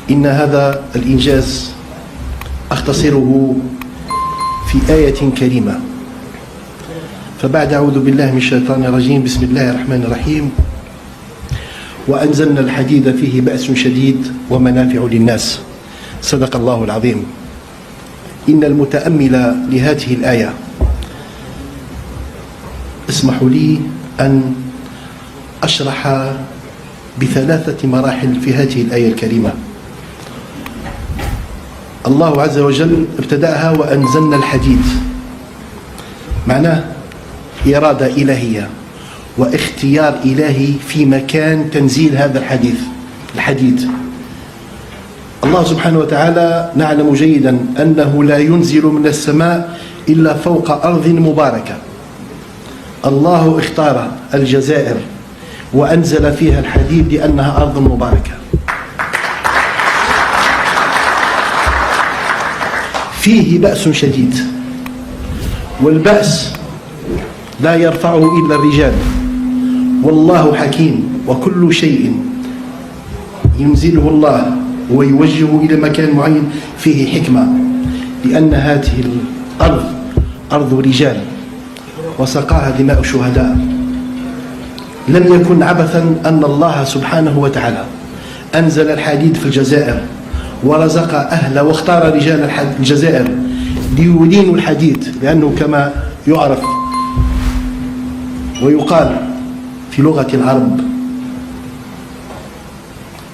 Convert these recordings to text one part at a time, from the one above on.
إن هذا الإنجاز أختصره في آية كريمة. فبعد أعوذ بالله من الشيطان الرجيم، بسم الله الرحمن الرحيم: وأنزلنا الحديد فيه بأس شديد ومنافع للناس. صدق الله العظيم. إن المتأمل لهذه الآية، اسمحوا لي أن أشرح بثلاثة مراحل في هذه الآية الكريمة. الله عز وجل ابتدأها وأنزلنا الحديد، معناه إرادة إلهية واختيار إلهي في مكان تنزيل هذا الحديد. الله سبحانه وتعالى نعلم جيدا أنه لا ينزل من السماء إلا فوق أرض مباركة. الله اختار الجزائر وأنزل فيها الحديد لأنها أرض مباركة فيه بأس شديد، والبأس لا يرفعه إلا الرجال، والله حكيم، وكل شيء ينزله الله ويوجهه إلى مكان معين فيه حكمة، لأن هذه الأرض أرض رجال وسقاها دماء الشهداء. لم يكن عبثا أن الله سبحانه وتعالى أنزل الحديد في الجزائر ورزق أهل واختار رجال الجزائر ليدينوا الحديد، لأنه كما يعرف ويقال في لغة العرب،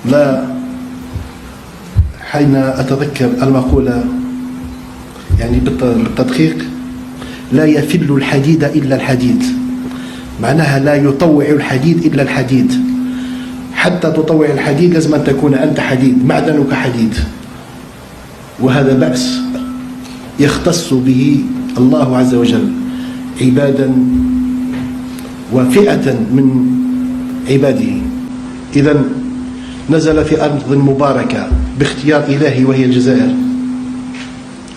لا حين أتذكر المقولة يعني بالتدقيق: لا يفل الحديد إلا الحديد، معناها لا يطوع الحديد إلا الحديد. حتى تطوع الحديد لازم أن تكون أنت حديد، معدنك حديد. وهذا بأس يختص به الله عز وجل عبادا وفئة من عباده. إذن نزل في أرض مباركة باختيار إلهي وهي الجزائر،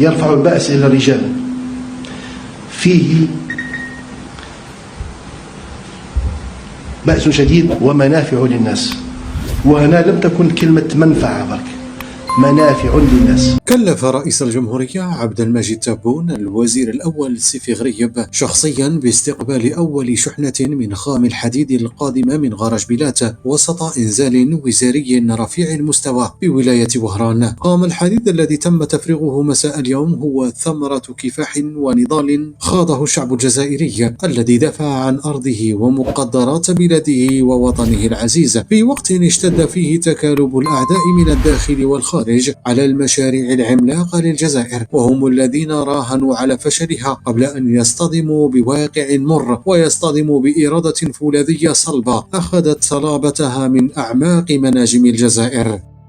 يرفع البأس إلى الرجال، فيه بأس شديد ومنافع للناس. وهنا لم تكن كلمة منفعة برك، منافع للناس. كلف رئيس الجمهورية عبد المجيد تبون الوزير الأول سيفي غريب شخصيا باستقبال أول شحنة من خام الحديد القادمة من غرج بيلات وسط إنزال وزاري رفيع المستوى بولاية وهران. خام الحديد الذي تم تفريغه مساء اليوم هو ثمرة كفاح ونضال خاضه الشعب الجزائري الذي دافع عن أرضه ومقدرات بلاده ووطنه العزيز في وقت اشتد فيه تكالب الأعداء من الداخل والخارج على المشاريع العملاقة للجزائر، وهم الذين راهنوا على فشلها قبل أن يصطدموا بواقع مر ويصطدموا بإرادة فولاذية صلبة أخذت صلابتها من أعماق مناجم الجزائر.